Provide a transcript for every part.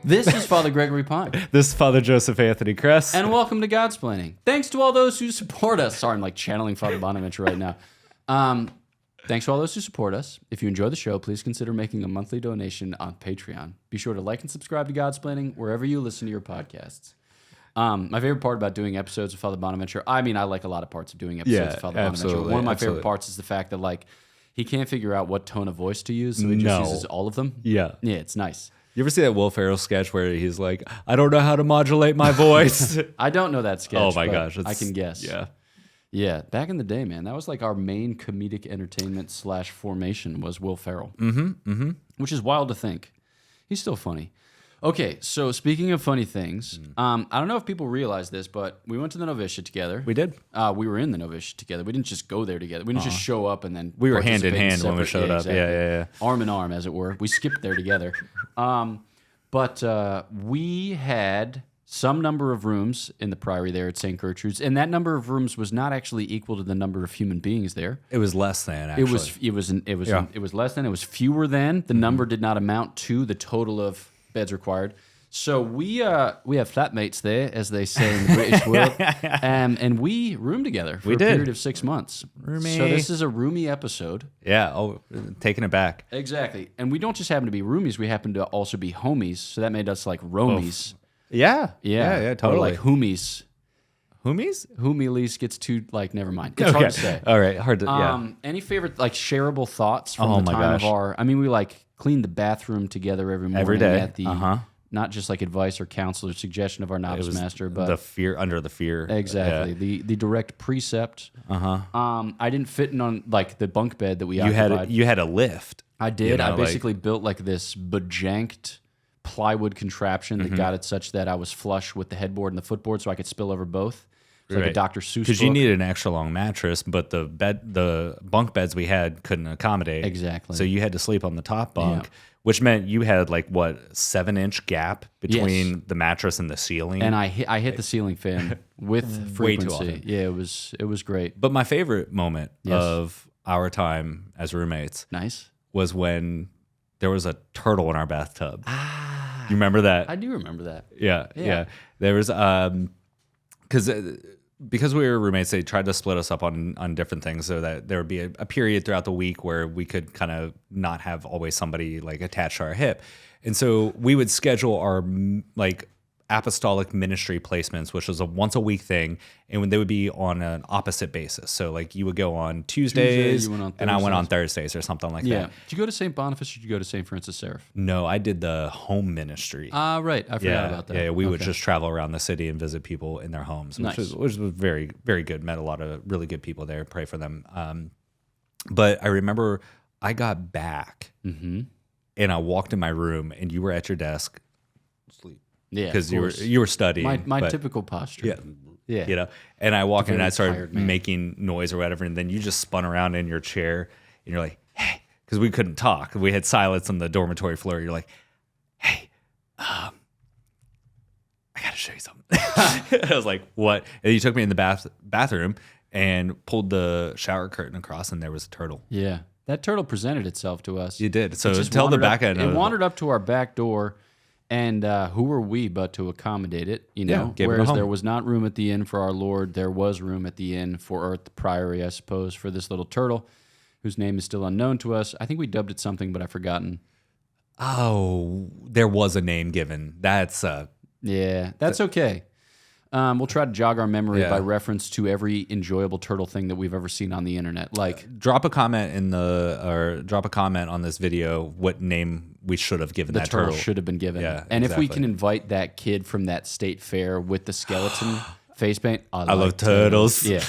This is Father Gregory Pine. This is Father Joseph Anthony Kress. And welcome to Godsplaining. Thanks to all those who support us. Sorry, I'm like channeling Father Bonaventure right now. Thanks to all those who support us. If you enjoy the show, please consider making a monthly donation on Patreon. Be sure to like and subscribe to Godsplaining wherever you listen to your podcasts. My favorite part about doing episodes of Father Bonaventure, I mean, I like a lot of parts of doing episodes of Father Bonaventure. One of my favorite parts is the fact that like he can't figure out what tone of voice to use, so he just uses all of them. Yeah, it's nice. You ever see that Will Ferrell sketch where he's like, I don't know how to modulate my voice? I don't know that sketch. Oh my gosh. I can guess. Yeah. Back in the day, man, that was like our main comedic entertainment / formation was Will Ferrell. Which is wild to think. He's still funny. Okay, so speaking of funny things, I don't know if people realize this, but we went to the novitiate together. We did. We were in the novitiate together. We didn't just go there together. We didn't just show up and then we were hand in hand when we showed up. Exactly. Yeah. Arm in arm, as it were. We skipped there together. But we had some number of rooms in the priory there at St. Gertrude's, and that number of rooms was not actually equal to the number of human beings there. It was less than, actually. It was less than. It was fewer than. The number did not amount to the total of beds required. So we have flatmates there, as they say in the British world, and we roomed together for a period of 6 months. Roomie. So this is a roomie episode. Yeah, taking it back. Exactly. And we don't just happen to be roomies, we happen to also be homies, so that made us like romies. Yeah, totally. Or like hoomies. Hoomies? Whom at least gets too, like, never mind. It's hard to say. All right, hard to, yeah. Any favorite, like, shareable thoughts from the time of our, I mean, we, like, cleaned the bathroom together every morning. Every day. At the, not just, like, advice or counsel or suggestion of our novice master, but. Under the fear. Exactly. Yeah. The direct precept. I didn't fit in on, like, the bunk bed that we occupied. You had a lift. I did. You know, I basically built, like, this bejanked plywood contraption that got it such that I was flush with the headboard and the footboard so I could spill over both. It's like a Dr. Seuss book. Because you needed an extra long mattress, but the bunk beds we had couldn't accommodate. Exactly. So you had to sleep on the top bunk, which meant you had like, what, 7-inch gap between the mattress and the ceiling? And I hit the ceiling fan with frequency. Way too often. Yeah, it was great. But my favorite moment of our time as roommates was when there was a turtle in our bathtub. You remember that? I do remember that. Yeah. There was... Because we were roommates, they tried to split us up on different things so that there would be a period throughout the week where we could kind of not have always somebody like attached to our hip. And so we would schedule our like apostolic ministry placements, which was a once a week thing, and when they would be on an opposite basis. So like you would go on Tuesdays, and I went on Thursdays or something like that. Did you go to St. Boniface or did you go to St. Francis Seraph? No, I did the home ministry. Right. I forgot about that. Yeah, we would just travel around the city and visit people in their homes, which was very, very good. Met a lot of really good people there. Pray for them. But I remember I got back and I walked in my room and you were at your desk. Sleep. Yeah, because you were studying. My typical posture. Yeah. You know, and I walked in and I started making noise or whatever, and then you just spun around in your chair and you're like, hey, because we couldn't talk. We had silence on the dormitory floor. You're like, hey, I gotta show you something. I was like, what? And you took me in the bathroom and pulled the shower curtain across, and there was a turtle. Yeah, that turtle presented itself to us. You did. So tell the back end. It wandered up to our back door. And who were we but to accommodate it, you know? Whereas there was not room at the inn for our Lord, there was room at the inn for the priory, I suppose, for this little turtle, whose name is still unknown to us. I think we dubbed it something, but I've forgotten. Oh, there was a name given. That's okay. We'll try to jog our memory by reference to every enjoyable turtle thing that we've ever seen on the internet. Like, drop a comment on this video what name we should have given that turtle. Should have been given. Yeah, and if we can invite that kid from that state fair with the skeleton face paint, I love turtles. Yeah,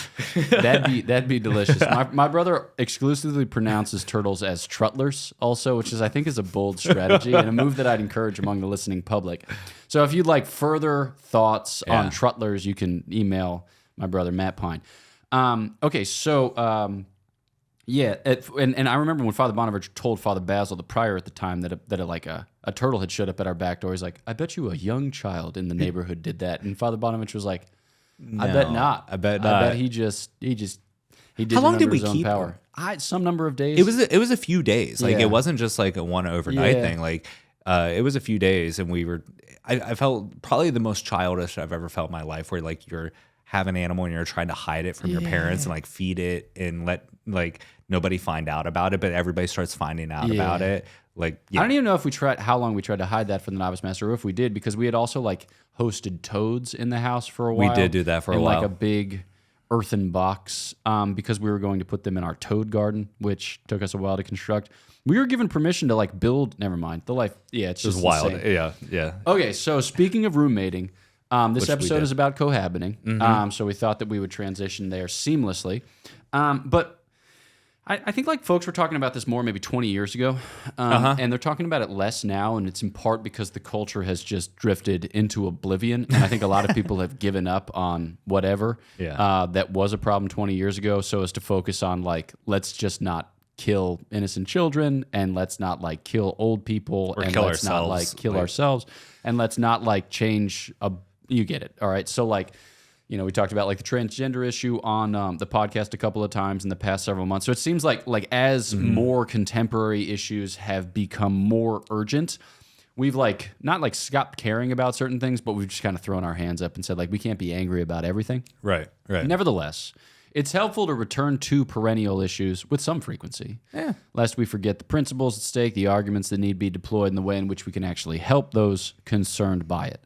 that'd be delicious. My brother exclusively pronounces turtles as trutlers, also, which I think is a bold strategy and a move that I'd encourage among the listening public. So if you'd like further thoughts on trutlers, you can email my brother Matt Pine. Okay, so. And I remember when Father Bonaventure told Father Basil, the prior at the time, that a turtle had showed up at our back door. He's like, I bet you a young child in the neighborhood did that. And Father Bonaventure was like, I bet not. I bet not. I bet he did. How long did we keep power? Some number of days. It was a few days. Like it wasn't just like a one overnight thing. Like It was a few days, and I felt probably the most childish I've ever felt in my life, where like you're have an animal and you're trying to hide it from your parents and like feed it and let like nobody find out about it, but everybody starts finding out about it. Like, I don't even know if how long we tried to hide that from the novice master, or if we did, because we had also like hosted toads in the house for a while. We did do that for a while. Like a big earthen box, because we were going to put them in our toad garden, which took us a while to construct. We were given permission to like build. Never mind. The life. Yeah, it's just wild. Insane. Yeah. Okay, so speaking of roommating, this episode is about cohabiting. So we thought that we would transition there seamlessly. But I think like folks were talking about this more maybe 20 years ago, and they're talking about it less now, and it's in part because the culture has just drifted into oblivion, and I think a lot of people have given up on whatever that was a problem 20 years ago, so as to focus on like, let's just not kill innocent children, and let's not like kill old people, or and kill let's ourselves. not like kill ourselves, and let's not like change you get it. All right. So like, you know, we talked about like the transgender issue on the podcast a couple of times in the past several months. So it seems like as more contemporary issues have become more urgent, we've like not like stopped caring about certain things, but we've just kind of thrown our hands up and said like, we can't be angry about everything. Right. Nevertheless, it's helpful to return to perennial issues with some frequency, lest we forget the principles at stake, the arguments that need to be deployed, and the way in which we can actually help those concerned by it.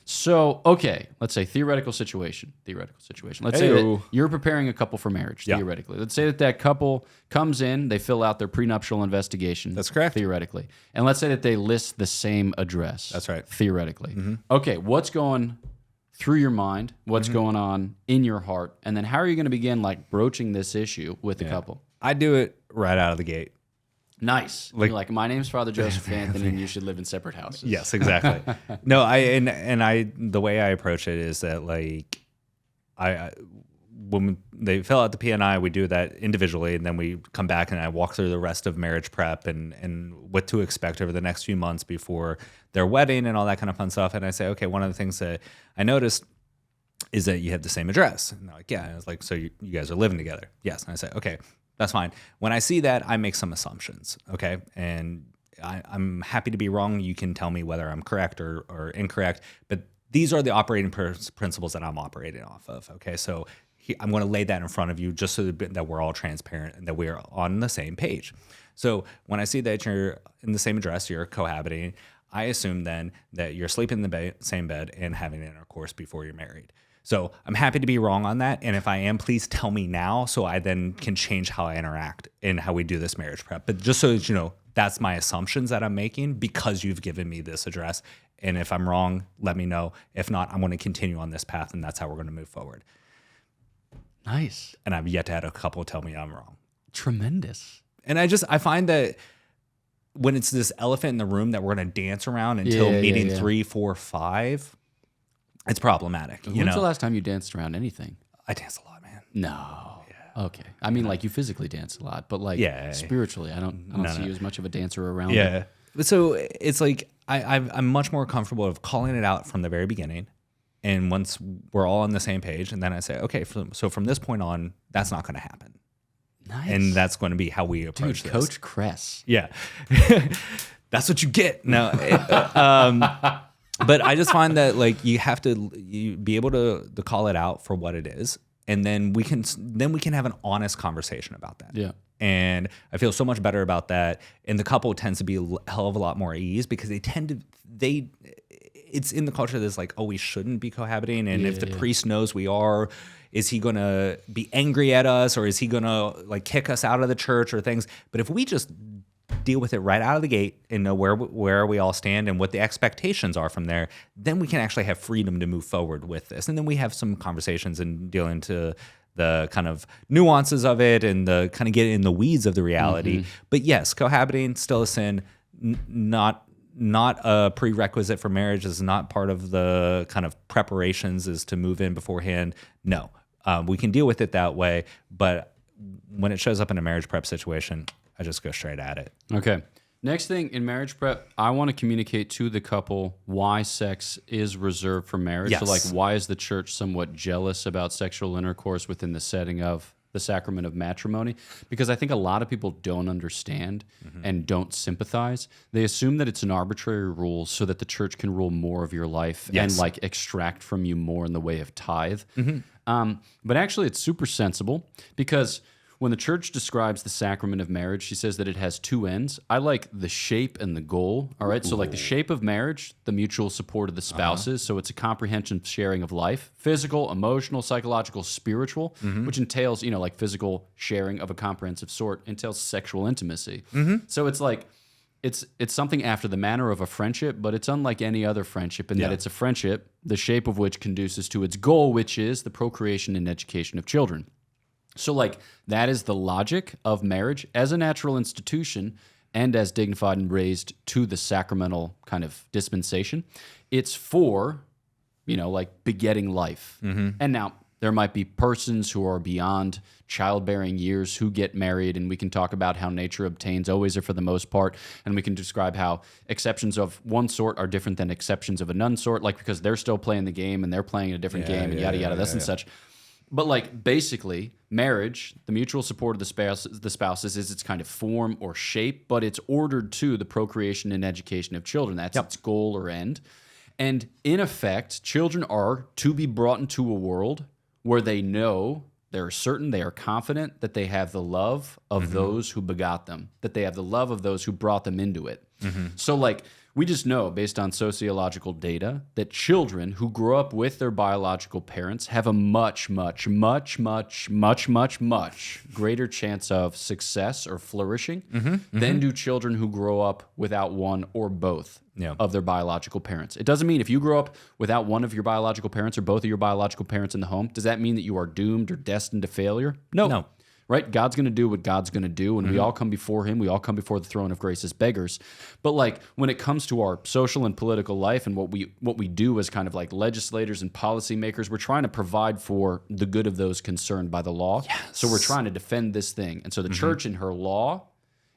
So, okay, let's say theoretical situation. Let's say that you're preparing a couple for marriage, theoretically. Let's say that couple comes in, they fill out their prenuptial investigation. That's correct. Theoretically. And let's say that they list the same address. That's right. Theoretically. Okay, what's going through your mind, what's going on in your heart, and then how are you going to begin like broaching this issue with the couple? I do it right out of the gate. Nice. Like, you're like, my name's Father Joseph Anthony, and you should live in separate houses. Yes, exactly. No, I the way I approach it is that like when they fill out the P&I, we do that individually, and then we come back and I walk through the rest of marriage prep and what to expect over the next few months before their wedding and all that kind of fun stuff. And I say, okay, one of the things that I noticed is that you have the same address. And they're like, yeah. And I was like, so you guys are living together? Yes. And I say, okay, that's fine. When I see that, I make some assumptions, okay? And I'm happy to be wrong. You can tell me whether I'm correct or incorrect, but these are the operating principles that I'm operating off of, okay? So I'm going to lay that in front of you just so that we're all transparent and that we're on the same page. So when I see that you're in the same address, you're cohabiting, I assume then that you're sleeping in the same bed and having intercourse before you're married. So I'm happy to be wrong on that. And if I am, please tell me now so I then can change how I interact and how we do this marriage prep. But just so that you know, that's my assumptions that I'm making because you've given me this address. And if I'm wrong, let me know. If not, I'm going to continue on this path, and that's how we're going to move forward. Nice. And I've yet to have a couple tell me I'm wrong. Tremendous. And I find that when it's this elephant in the room that we're going to dance around until meeting 3, 4, 5, it's problematic. When's the last time you danced around anything? I dance a lot, man. No. Yeah. Okay. I mean, like you physically dance a lot, but like spiritually, I don't see you as much of a dancer around. Yeah. But so it's like I'm much more comfortable of calling it out from the very beginning. And once we're all on the same page, and then I say, okay, so from this point on, that's not going to happen. Nice. And that's going to be how we approach this. Coach Kress. Yeah. That's what you get. No. But I just find that like you have to be able to call it out for what it is. And then we can have an honest conversation about that. Yeah. And I feel so much better about that. And the couple tends to be a hell of a lot more at ease because it's in the culture that's like, oh, we shouldn't be cohabiting. And if the priest knows we are, is he going to be angry at us, or is he going to like kick us out of the church or things? But if we just deal with it right out of the gate and know where we all stand and what the expectations are from there, then we can actually have freedom to move forward with this. And then we have some conversations and deal into the kind of nuances of it and the kind of get in the weeds of the reality. But yes, cohabiting, still a sin, not a prerequisite for marriage, is not part of the kind of preparations is to move in beforehand. No, we can deal with it that way. But when it shows up in a marriage prep situation, I just go straight at it. Okay. Next thing in marriage prep, I want to communicate to the couple why sex is reserved for marriage. Yes. So like, why is the church somewhat jealous about sexual intercourse within the setting of the sacrament of matrimony, because I think a lot of people don't understand and don't sympathize. They assume that it's an arbitrary rule so that the church can rule more of your life and like extract from you more in the way of tithe. But actually, it's super sensible, because when the church describes the sacrament of marriage, she says that it has two ends. I like the shape and the goal. All right. So like the shape of marriage, the mutual support of the spouses. So it's a comprehensive sharing of life, physical, emotional, psychological, spiritual, which entails, like physical sharing of a comprehensive sort, entails sexual intimacy. So it's like, it's something after the manner of a friendship, but it's unlike any other friendship in that it's a friendship, the shape of which conduces to its goal, which is the procreation and education of children. So like that is the logic of marriage as a natural institution and as dignified and raised to the sacramental kind of dispensation. It's for, like begetting life. And now there might be persons who are beyond childbearing years who get married, and we can talk about how nature obtains always or for the most part, and we can describe how exceptions of one sort are different than exceptions of another sort, like because they're still playing the game and they're playing a different game and yada, this and such. But like basically, marriage, the mutual support of the spouses is its kind of form or shape, but it's ordered to the procreation and education of children. That's its goal or end. And in effect, children are to be brought into a world where they know, they're certain, they are confident that they have the love of those who begot them, that they have the love of those who brought them into it. So like, we just know, based on sociological data, that children who grow up with their biological parents have a much, much, much, much, much, much, much greater chance of success or flourishing than do children who grow up without one or both of their biological parents. It doesn't mean if you grow up without one of your biological parents or both of your biological parents in the home, does that mean that you are doomed or destined to failure? No. Right? God's going to do what God's going to do, and we all come before him. We all come before the throne of grace as beggars. But like when it comes to our social and political life and what we do as kind of like legislators and policymakers, we're trying to provide for the good of those concerned by the law. So we're trying to defend this thing. And so the church in her law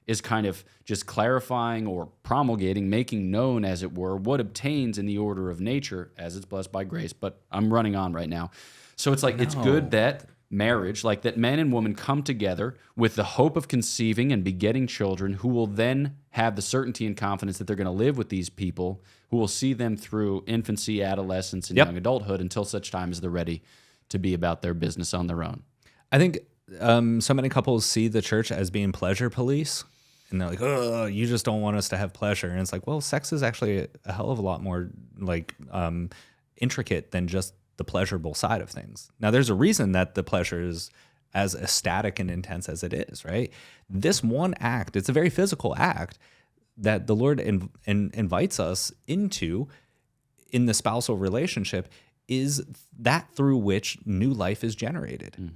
is kind of just clarifying or promulgating, making known, as it were, what obtains in the order of nature as it's blessed by grace. But I'm running on right now. So it's like, it's good that marriage, like that man and woman come together with the hope of conceiving and begetting children who will then have the certainty and confidence that they're going to live with these people who will see them through infancy, adolescence, and young adulthood until such time as they're ready to be about their business on their own. I think so many couples see the church as being pleasure police, and they're like, oh, you just don't want us to have pleasure. And it's like, well, sex is actually a hell of a lot more like intricate than just the pleasurable side of things. Now, there's a reason that the pleasure is as ecstatic and intense as it is, right? This one act, it's a very physical act that the Lord invites us into in the spousal relationship, is that through which new life is generated.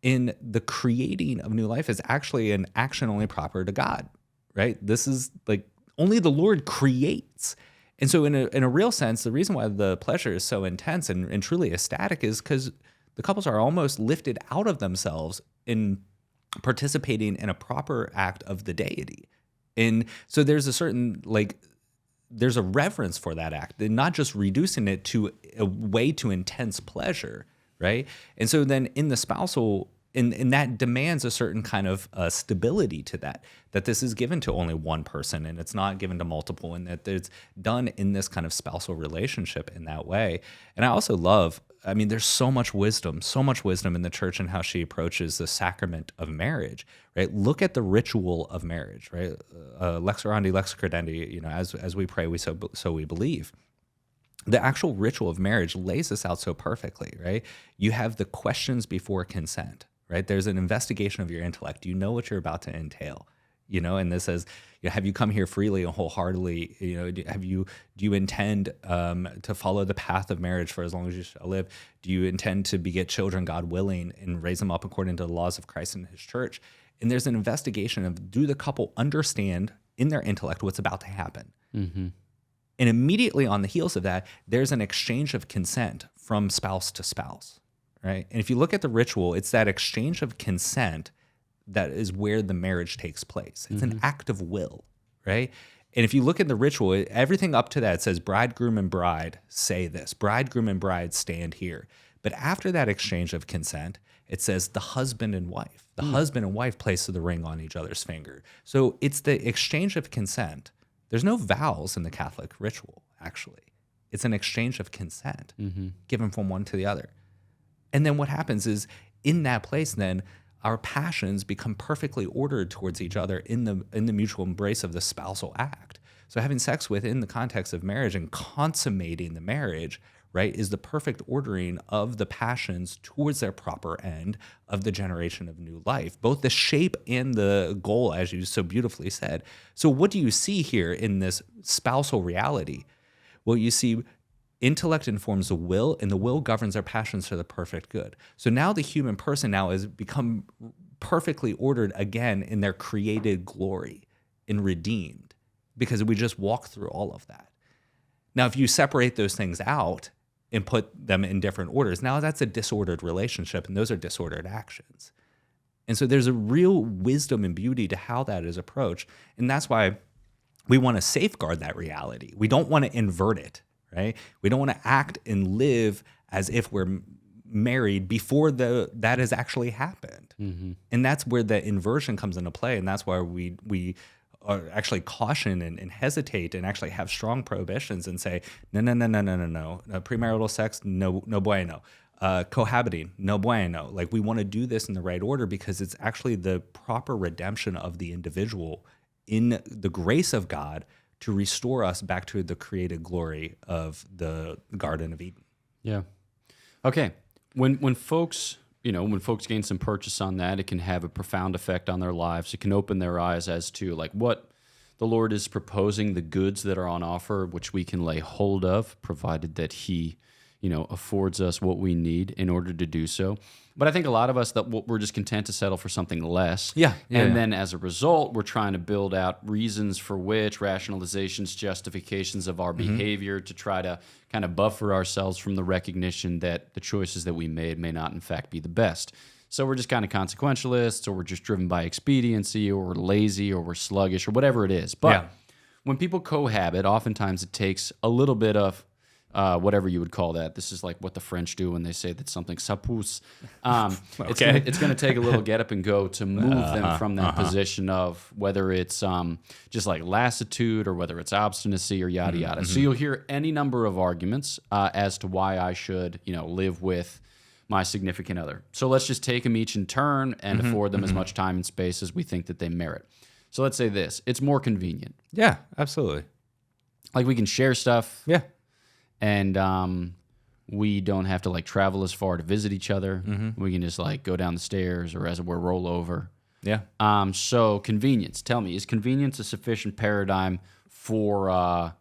In the creating of new life is actually an action only proper to God, right? This is like only the Lord creates. And so in a real sense, the reason why the pleasure is so intense and truly ecstatic is because the couples are almost lifted out of themselves in participating in a proper act of the deity. And so there's a certain, there's a reverence for that act, and not just reducing it to a way to intense pleasure, right? And so then in the spousal, and that demands a certain kind of stability to that this is given to only one person and it's not given to multiple, and that it's done in this kind of spousal relationship in that way. And I also love, there's so much wisdom in the church and how she approaches the sacrament of marriage, right? Look at the ritual of marriage, right? Lex orandi, lex credendi, as we pray, so we believe. The actual ritual of marriage lays this out so perfectly, right? You have the questions before consent, right? There's an investigation of your intellect. You know what you're about to entail, and this says, have you come here freely and wholeheartedly? Do you intend to follow the path of marriage for as long as you shall live? Do you intend to beget children, God willing, and raise them up according to the laws of Christ and his church? And there's an investigation of, do the couple understand in their intellect what's about to happen? And immediately on the heels of that, there's an exchange of consent from spouse to spouse, right? And if you look at the ritual, it's that exchange of consent that is where the marriage takes place. It's an act of will, right? And if you look at the ritual, everything up to that says bridegroom and bride say this, bridegroom and bride stand here. But after that exchange of consent, it says the husband and wife. The husband and wife place the ring on each other's finger. So it's the exchange of consent. There's no vows in the Catholic ritual, actually. It's an exchange of consent given from one to the other. And then what happens is in that place, then our passions become perfectly ordered towards each other in the mutual embrace of the spousal act. So having sex within the context of marriage and consummating the marriage, right, is the perfect ordering of the passions towards their proper end of the generation of new life, both the shape and the goal, as you so beautifully said. So what do you see here in this spousal reality? Well, you see intellect informs the will, and the will governs our passions for the perfect good. So now the human person now has become perfectly ordered again in their created glory and redeemed, because we just walk through all of that. Now, if you separate those things out and put them in different orders, now that's a disordered relationship, and those are disordered actions. And so there's a real wisdom and beauty to how that is approached. And that's why we want to safeguard that reality. We don't want to invert it, right? We don't want to act and live as if we're married before that has actually happened. And that's where the inversion comes into play. And that's why we are actually caution and hesitate and actually have strong prohibitions and say, no. Premarital sex, no bueno. Cohabiting, no bueno. Like, we want to do this in the right order because it's actually the proper redemption of the individual in the grace of God to restore us back to the created glory of the Garden of Eden. Yeah. Okay. When folks gain some purchase on that, it can have a profound effect on their lives. It can open their eyes as to like what the Lord is proposing, the goods that are on offer, which we can lay hold of, provided that He, affords us what we need in order to do so. But I think a lot of us, that we're just content to settle for something less. And then as a result, we're trying to build out reasons for which, rationalizations, justifications of our behavior to try to kind of buffer ourselves from the recognition that the choices that we made may not in fact be the best. So we're just kind of consequentialists, or we're just driven by expediency, or we're lazy, or we're sluggish, or whatever it is. But when people cohabit, oftentimes it takes a little bit of whatever you would call that. This is like what the French do when they say that something sapous. It's going to take a little get up and go to move them from that position of whether it's just like lassitude, or whether it's obstinacy, or yada yada. So you'll hear any number of arguments as to why I should, live with my significant other. So let's just take them each in turn and afford them as much time and space as we think that they merit. So let's say this: it's more convenient. Yeah, absolutely. Like, we can share stuff. Yeah. And we don't have to like travel as far to visit each other. We can just like go down the stairs, or as it were, roll over. Yeah. So convenience. Tell me, is convenience a sufficient paradigm for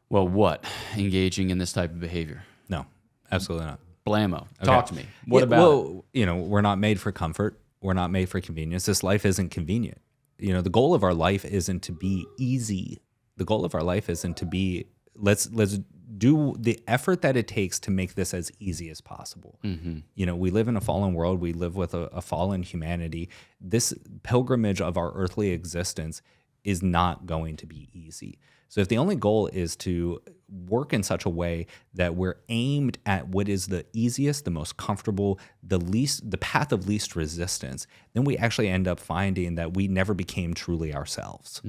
what? Engaging in this type of behavior? No, absolutely not. Blammo. Talk to me. What about it? We're not made for comfort. We're not made for convenience. This life isn't convenient. The goal of our life isn't to be easy. The goal of our life isn't to be let's do the effort that it takes to make this as easy as possible. We live in a fallen world. We live with a fallen humanity. This pilgrimage of our earthly existence is not going to be easy. So if the only goal is to work in such a way that we're aimed at what is the easiest, the most comfortable, the path of least resistance, then we actually end up finding that we never became truly ourselves.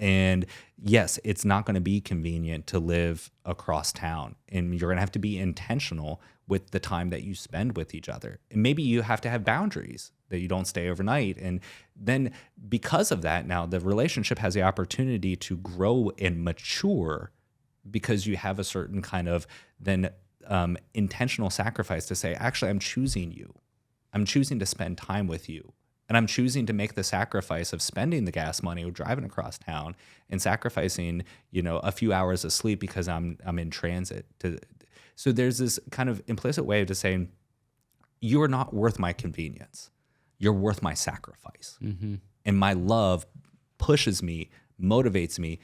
And yes, it's not going to be convenient to live across town, and you're going to have to be intentional with the time that you spend with each other. And maybe you have to have boundaries that you don't stay overnight. And then because of that, now the relationship has the opportunity to grow and mature, because you have a certain kind of then intentional sacrifice to say, actually, I'm choosing you. I'm choosing to spend time with you. And I'm choosing to make the sacrifice of spending the gas money or driving across town and sacrificing, a few hours of sleep because I'm in transit. So there's this kind of implicit way of just saying, you are not worth my convenience. You're worth my sacrifice. And my love pushes me, motivates me.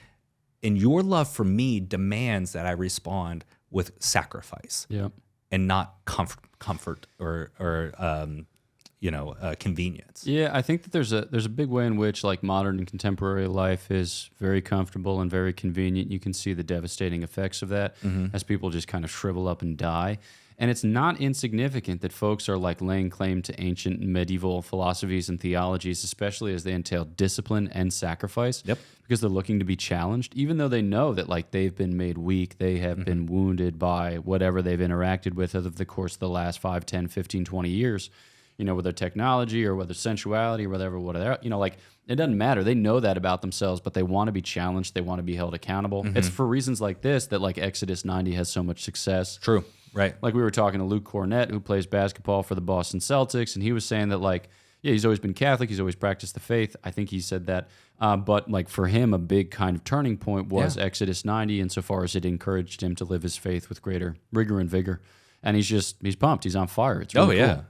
And your love for me demands that I respond with sacrifice and not comfort or convenience. Yeah, I think that there's a big way in which like modern and contemporary life is very comfortable and very convenient. You can see the devastating effects of that as people just kind of shrivel up and die. And it's not insignificant that folks are like laying claim to ancient and medieval philosophies and theologies, especially as they entail discipline and sacrifice. Yep. Because they're looking to be challenged, even though they know that like they've been made weak, they have been wounded by whatever they've interacted with over the course of the last 5, 10, 15, 20 years, you know, whether technology or whether sensuality or whatever, you know, like it doesn't matter. They know that about themselves, but they want to be challenged. They want to be held accountable. It's for reasons like this that like Exodus 90 has so much success. True. Right. Like we were talking to Luke Cornett, who plays basketball for the Boston Celtics, and he was saying that like, yeah, he's always been Catholic. He's always practiced the faith. I think he said that. But like for him, a big kind of turning point was Exodus 90, insofar as it encouraged him to live his faith with greater rigor and vigor. And he's pumped. He's on fire. It's really cool.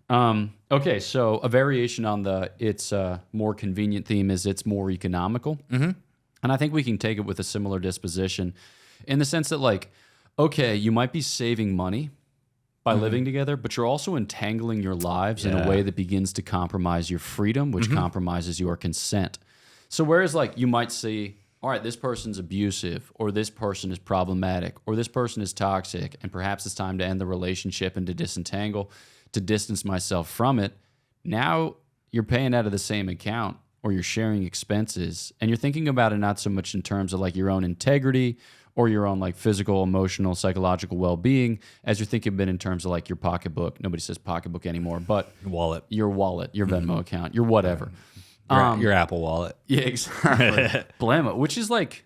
Yeah. Okay, so a variation on the it's a more convenient theme is it's more economical. And I think we can take it with a similar disposition in the sense that like, okay, you might be saving money by living together, but you're also entangling your lives in a way that begins to compromise your freedom, which compromises your consent. So whereas like you might see, all right, this person's abusive, or this person is problematic, or this person is toxic, and perhaps it's time to end the relationship and to disentangle, to distance myself from it. Now you're paying out of the same account, or you're sharing expenses, and you're thinking about it not so much in terms of like your own integrity or your own like physical, emotional, psychological well-being, as you're thinking of it in terms of like your pocketbook. Nobody says pocketbook anymore, but your wallet, your Venmo account, your whatever. Your Apple Wallet. Yeah, exactly. Blammo, which is like...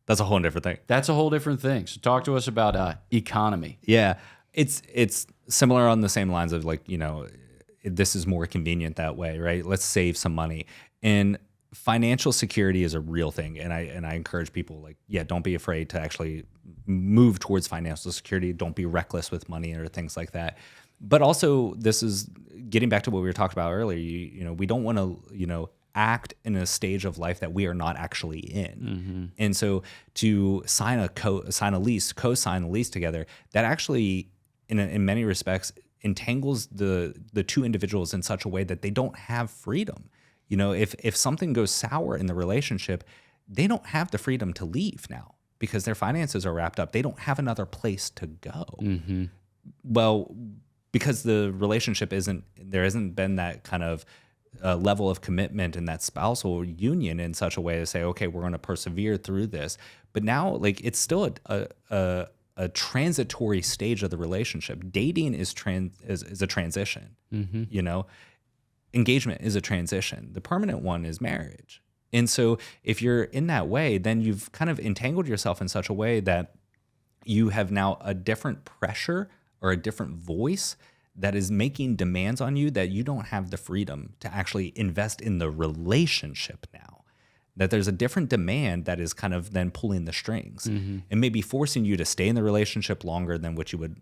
That's a whole different thing. That's a whole different thing. So talk to us about economy. Yeah. It's similar on the same lines of like, you know, this is more convenient that way, right? Let's save some money. And financial security is a real thing. And I encourage people like, yeah, don't be afraid to actually move towards financial security. Don't be reckless with money or things like that. But also this is getting back to what we were talking about earlier. You know, we don't want to, you know, act in a stage of life that we are not actually in. And so to co-sign a lease together, that actually in many respects entangles the two individuals in such a way that they don't have freedom. You know, if something goes sour in the relationship, they don't have the freedom to leave now because their finances are wrapped up. They don't have another place to go. Well, because the relationship there hasn't been that kind of level of commitment in that spousal union in such a way to say, okay, we're going to persevere through this. But now, like, it's still a transitory stage of the relationship. Dating is a transition. You know, engagement is a transition. The permanent one is marriage. And so if you're in that way, then you've kind of entangled yourself in such a way that you have now a different pressure or a different voice that is making demands on you that you don't have the freedom to actually invest in the relationship now. That there's a different demand that is kind of then pulling the strings and maybe forcing you to stay in the relationship longer than what you would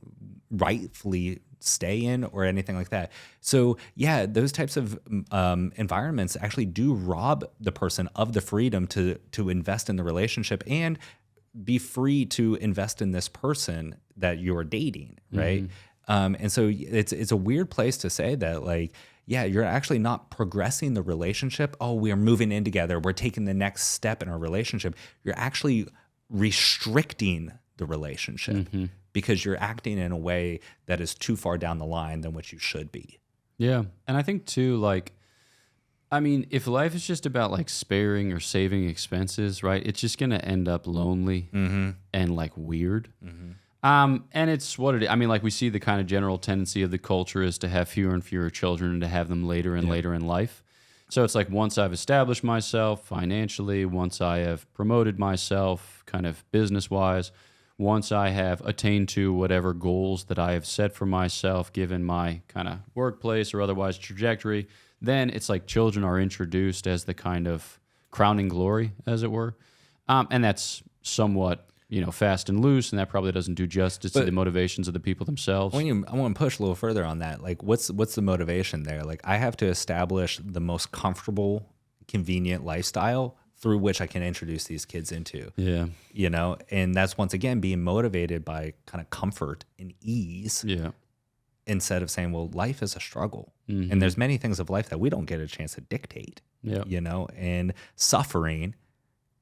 rightfully stay in or anything like that. So yeah, those types of environments actually do rob the person of the freedom to invest in the relationship and be free to invest in this person that you're dating, right? And so it's a weird place to say that, like, yeah, you're actually not progressing the relationship. Oh, we are moving in together. We're taking the next step in our relationship. You're actually restricting the relationship because you're acting in a way that is too far down the line than what you should be. Yeah. And I think too, like, I mean, if life is just about like sparing or saving expenses, right, it's just going to end up lonely and like weird. And it's what it is. I mean, like we see the kind of general tendency of the culture is to have fewer and fewer children and to have them later and later in life. So it's like once I've established myself financially, once I have promoted myself kind of business-wise, once I have attained to whatever goals that I have set for myself given my kind of workplace or otherwise trajectory, then it's like children are introduced as the kind of crowning glory, as it were. And that's somewhat, you know, fast and loose, and that probably doesn't do justice to the motivations of the people themselves. I want to push a little further on that. Like, what's the motivation there? Like, I have to establish the most comfortable, convenient lifestyle through which I can introduce these kids into. Yeah. You know, and that's once again being motivated by kind of comfort and ease. Yeah. Instead of saying, well, life is a struggle. And there's many things of life that we don't get a chance to dictate. Yeah. You know, and suffering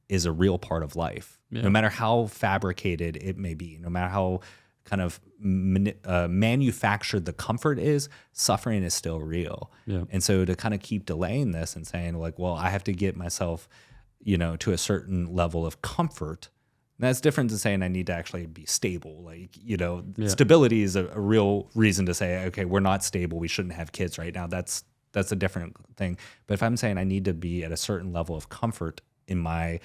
is a real part of life. Yeah. No matter how fabricated it may be, no matter how kind of manufactured the comfort is, suffering is still real. Yeah. And so to kind of keep delaying this and saying like, well, I have to get myself, to a certain level of comfort. And that's different than saying I need to actually be stable. Like, stability is a real reason to say, okay, we're not stable. We shouldn't have kids right now. That's a different thing. But if I'm saying I need to be at a certain level of comfort in my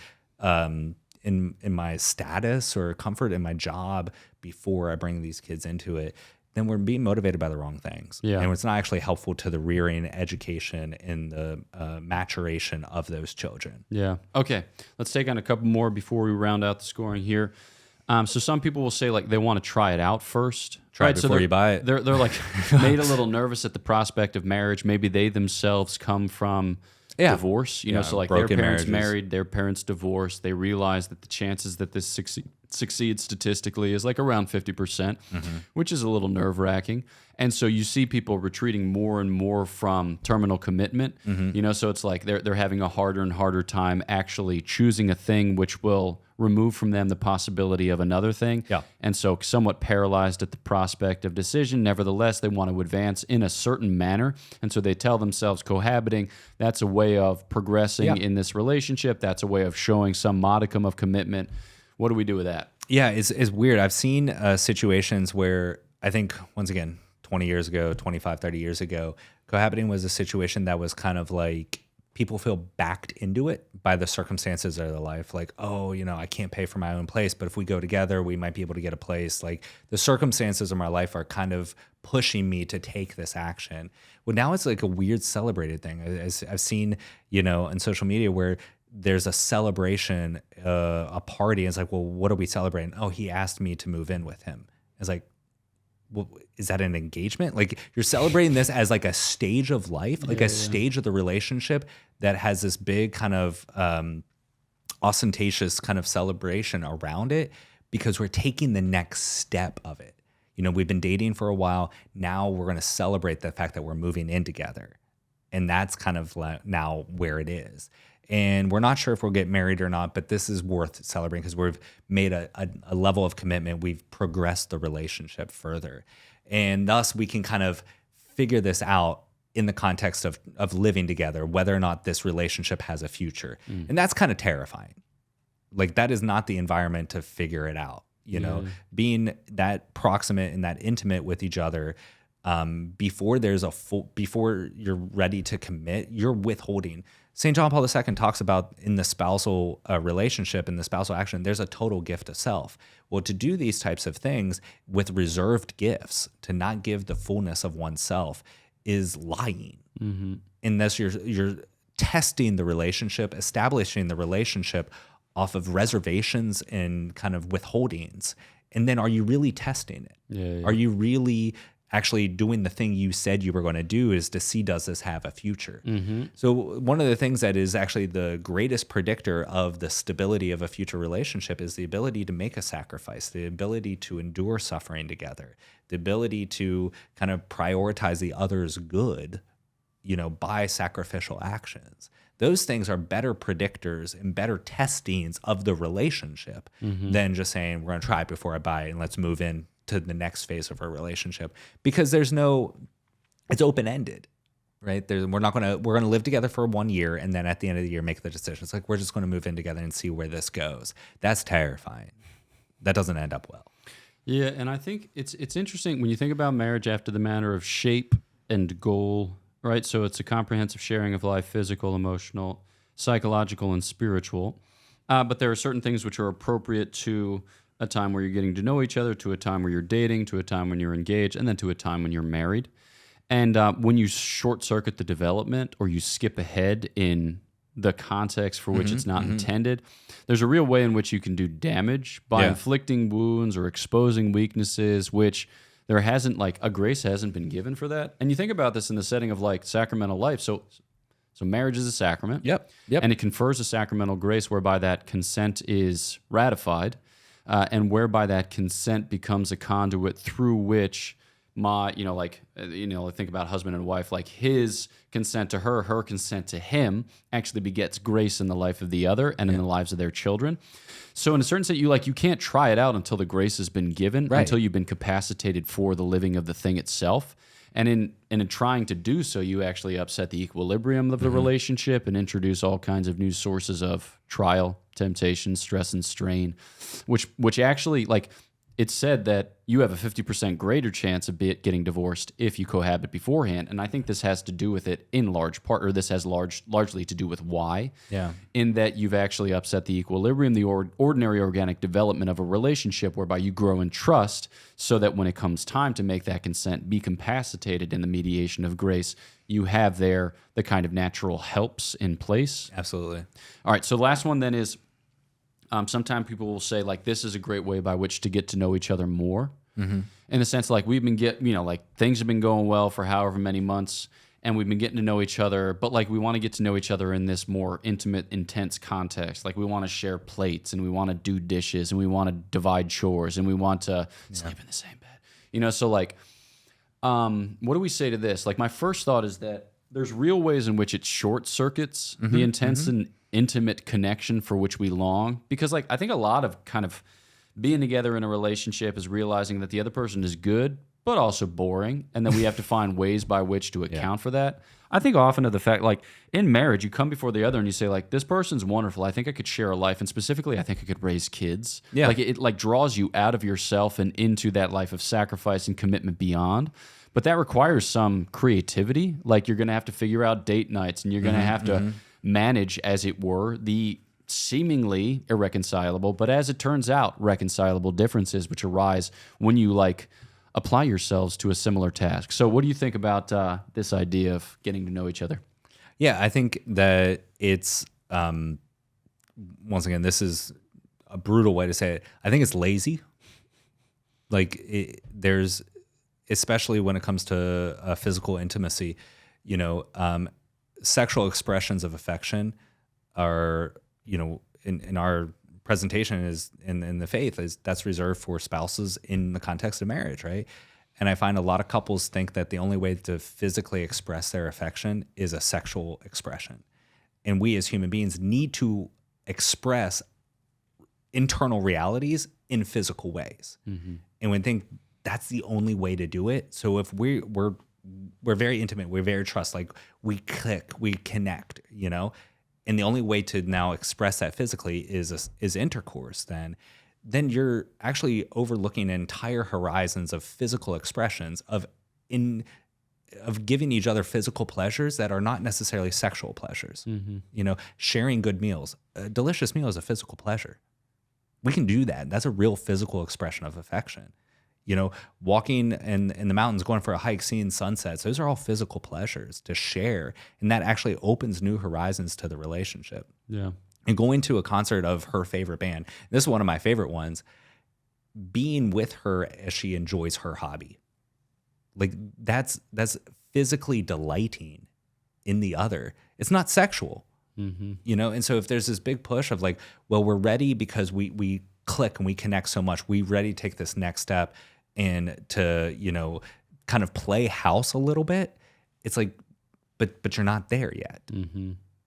in my status or comfort in my job before I bring these kids into it, then we're being motivated by the wrong things. Yeah. And it's not actually helpful to the rearing, education, and the maturation of those children. Yeah. Okay. Let's take on a couple more before we round out the scoring here. So some people will say like they want to try it out first. Try it before you buy it. They're like made a little nervous at the prospect of marriage. Maybe they themselves come from divorce. So like their parents married, their parents divorced. They realize that the chances that this succeeds statistically is like around 50%, which is a little nerve-wracking. And so you see people retreating more and more from terminal commitment. So it's like they're having a harder and harder time actually choosing a thing which will remove from them the possibility of another thing. Yeah. And so somewhat paralyzed at the prospect of decision. Nevertheless, they want to advance in a certain manner. And so they tell themselves cohabiting, that's a way of progressing in this relationship. That's a way of showing some modicum of commitment. What do we do with that? Yeah, it's weird. I've seen situations where I think, once again, 20 years ago, 25, 30 years ago, cohabiting was a situation that was kind of like people feel backed into it by the circumstances of their life. Like, oh, I can't pay for my own place, but if we go together, we might be able to get a place. Like the circumstances of my life are kind of pushing me to take this action. Well, now it's like a weird celebrated thing. I've seen, on social media where there's a celebration, a party. And it's like, well, what are we celebrating? Oh, he asked me to move in with him. It's like, well, is that an engagement? Like you're celebrating this as like a stage of life, like a stage of the relationship that has this big kind of ostentatious kind of celebration around it because we're taking the next step of it. We've been dating for a while. Now we're going to celebrate the fact that we're moving in together. And that's kind of now where it is. And we're not sure if we'll get married or not, but this is worth celebrating because we've made a level of commitment. We've progressed the relationship further. And thus we can kind of figure this out in the context of living together, whether or not this relationship has a future. And that's kind of terrifying. Like that is not the environment to figure it out. Being that proximate and that intimate with each other before you're ready to commit, you're withholding. St. John Paul II talks about in the spousal relationship, in the spousal action, there's a total gift of self. Well, to do these types of things with reserved gifts, to not give the fullness of oneself, is lying. And thus you're testing the relationship, establishing the relationship off of reservations and kind of withholdings. And then are you really testing it? Yeah. Are you really actually doing the thing you said you were going to do is to see, does this have a future? So one of the things that is actually the greatest predictor of the stability of a future relationship is the ability to make a sacrifice, the ability to endure suffering together, the ability to kind of prioritize the other's good, by sacrificial actions. Those things are better predictors and better testings of the relationship than just saying, we're going to try it before I buy it and let's move in to the next phase of our relationship, because it's open-ended, right? We're going to live together for 1 year and then at the end of the year make the decision. It's like we're just going to move in together and see where this goes. That's terrifying. That doesn't end up well. Yeah, and I think it's interesting when you think about marriage after the manner of shape and goal, right? So it's a comprehensive sharing of life, physical, emotional, psychological, and spiritual. But there are certain things which are appropriate to a time where you're getting to know each other, to a time where you're dating, to a time when you're engaged, and then to a time when you're married. And when you short circuit the development or you skip ahead in the context for which it's not intended, there's a real way in which you can do damage by inflicting wounds or exposing weaknesses, which there hasn't, like, a grace hasn't been given for that. And you think about this in the setting of like sacramental life. So marriage is a sacrament. Yep. And it confers a sacramental grace whereby that consent is ratified. And whereby that consent becomes a conduit through which think about husband and wife, like his consent to her consent to him actually begets grace in the life of the other and in the lives of their children. So in a certain sense, you can't try it out until the grace has been given, until you've been capacitated for the living of the thing itself. And in trying to do so, you actually upset the equilibrium of the relationship and introduce all kinds of new sources of trial, temptation, stress, and strain, which actually, like, it's said that you have a 50% greater chance of getting divorced if you cohabit beforehand. And I think this has to do with it in large part, or this has largely to do with why. Yeah. In that you've actually upset the equilibrium, the ordinary organic development of a relationship whereby you grow in trust so that when it comes time to make that consent be capacitated in the mediation of grace, you have there the kind of natural helps in place. Absolutely. All right, so the last one then is, sometimes people will say, like, this is a great way by which to get to know each other more. In the sense, like, we've been things have been going well for however many months, and we've been getting to know each other, but like we want to get to know each other in this more intimate, intense context. Like, we want to share plates, and we want to do dishes, and we want to divide chores, and we want to sleep in the same bed. So like, what do we say to this? Like, my first thought is that there's real ways in which it short circuits the intense and intimate connection for which we long. Because, like, I think a lot of kind of being together in a relationship is realizing that the other person is good, but also boring, and that we have to find ways by which to account for that. I think often of the fact, like, in marriage, you come before the other and you say, like, this person's wonderful. I think I could share a life, and specifically, I think I could raise kids. Yeah. Like, it like draws you out of yourself and into that life of sacrifice and commitment beyond. But that requires some creativity. Like, you're going to have to figure out date nights, and you're going to have to manage, as it were, the seemingly irreconcilable, but as it turns out, reconcilable differences which arise when you, like, apply yourselves to a similar task. So what do you think about this idea of getting to know each other? Yeah, I think that it's, once again, this is a brutal way to say it. I think it's lazy. Like, there's, especially when it comes to physical intimacy, sexual expressions of affection are, in our presentation is in the faith, is that's reserved for spouses in the context of marriage, right? And I find a lot of couples think that the only way to physically express their affection is a sexual expression. And we as human beings need to express internal realities in physical ways. And we think that's the only way to do it. So if we're very intimate, we're very trust, like, we click, we connect, and the only way to now express that physically is intercourse, then you're actually overlooking entire horizons of physical expressions of giving each other physical pleasures that are not necessarily sexual pleasures. Sharing good meals. A delicious meal is a physical pleasure. We can do that. That's a real physical expression of affection. Walking in the mountains, going for a hike, seeing sunsets, those are all physical pleasures to share. And that actually opens new horizons to the relationship. Yeah. And going to a concert of her favorite band, this is one of my favorite ones, being with her as she enjoys her hobby. Like, that's physically delighting in the other. It's not sexual, and so if there's this big push of, like, well, we're ready because we click and we connect so much, we ready to take this next step and to, kind of play house a little bit. It's like, but you're not there yet.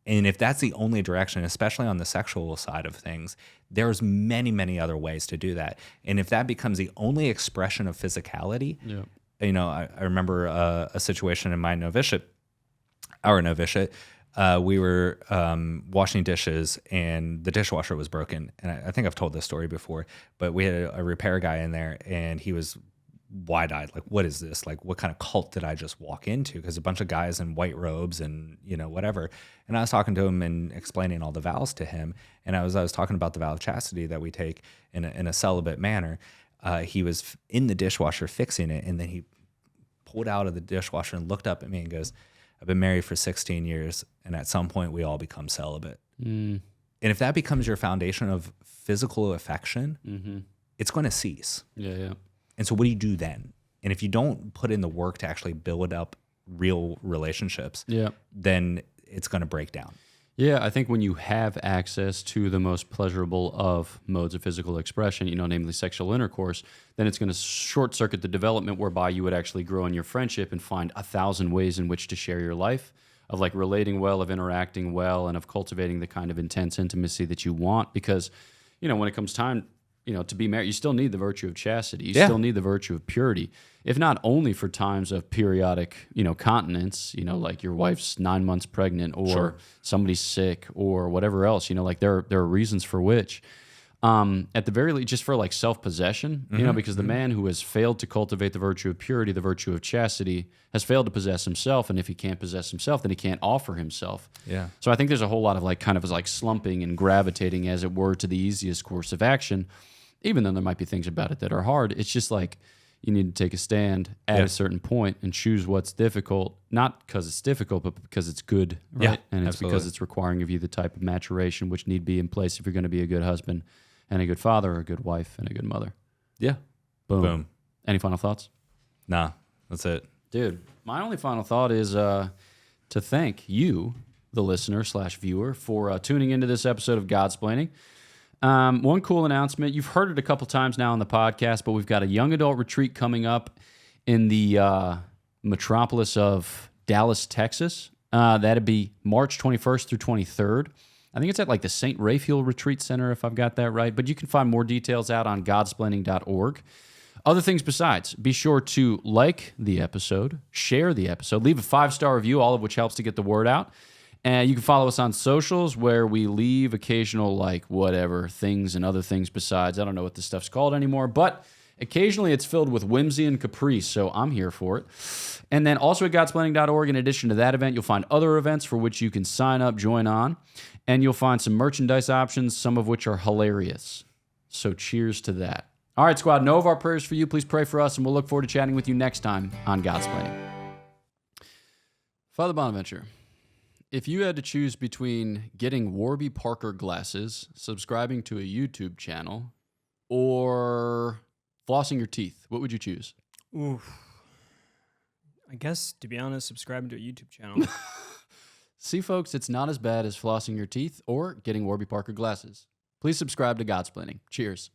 And if that's the only direction, especially on the sexual side of things, there's many, many other ways to do that. And if that becomes the only expression of physicality, I remember a situation in my novitiate, our novitiate, we were washing dishes and the dishwasher was broken. And I think I've told this story before, but we had a repair guy in there and he was wide-eyed, like, what is this? Like, what kind of cult did I just walk into? Because a bunch of guys in white robes and, whatever. And I was talking to him and explaining all the vows to him. And I was talking about the vow of chastity that we take in a celibate manner. He was in the dishwasher fixing it. And then he pulled out of the dishwasher and looked up at me and goes, I've been married for 16 years. And at some point we all become celibate. And if that becomes your foundation of physical affection, it's going to cease. Yeah. And so what do you do then? And if you don't put in the work to actually build up real relationships, then it's going to break down. Yeah, I think when you have access to the most pleasurable of modes of physical expression, namely sexual intercourse, then it's going to short circuit the development whereby you would actually grow in your friendship and find 1,000 ways in which to share your life, of like relating well, of interacting well, and of cultivating the kind of intense intimacy that you want. Because, when it comes time, to be married, you still need the virtue of chastity. You still need the virtue of purity, if not only for times of periodic, continence, like your wife's 9 months pregnant or somebody's sick or whatever else, like there are reasons for which, at the very least, just for like self-possession, because the man who has failed to cultivate the virtue of purity, the virtue of chastity, has failed to possess himself. And if he can't possess himself, then he can't offer himself. Yeah. So I think there's a whole lot of like kind of like slumping and gravitating, as it were, to the easiest course of action. Even though there might be things about it that are hard, it's just like you need to take a stand at a certain point and choose what's difficult, not because it's difficult, but because it's good, right? Yeah, and it's because it's requiring of you the type of maturation which need be in place if you're going to be a good husband and a good father or a good wife and a good mother. Yeah. Boom. Any final thoughts? Nah, that's it. Dude, my only final thought is to thank you, the listener/viewer, for tuning into this episode of Godsplaining. One cool announcement. You've heard it a couple times now on the podcast, but we've got a young adult retreat coming up in the metropolis of Dallas, Texas. That'd be March 21st through 23rd. I think it's at like the St. Raphael Retreat Center, if I've got that right. But you can find more details out on godsplaining.org. Other things besides, be sure to like the episode, share the episode, leave a 5-star review, all of which helps to get the word out. And you can follow us on socials, where we leave occasional, like, whatever, things and other things besides. I don't know what this stuff's called anymore, but occasionally it's filled with whimsy and caprice, so I'm here for it. And then also at godsplaining.org, in addition to that event, you'll find other events for which you can sign up, join on, and you'll find some merchandise options, some of which are hilarious. So cheers to that. All right, squad, know of our prayers for you. Please pray for us, and we'll look forward to chatting with you next time on Godsplaining. Father Bonaventure, if you had to choose between getting Warby Parker glasses, subscribing to a YouTube channel, or flossing your teeth, what would you choose? Oof. I guess, to be honest, subscribing to a YouTube channel. See, folks, it's not as bad as flossing your teeth or getting Warby Parker glasses. Please subscribe to Godsplaining. Cheers.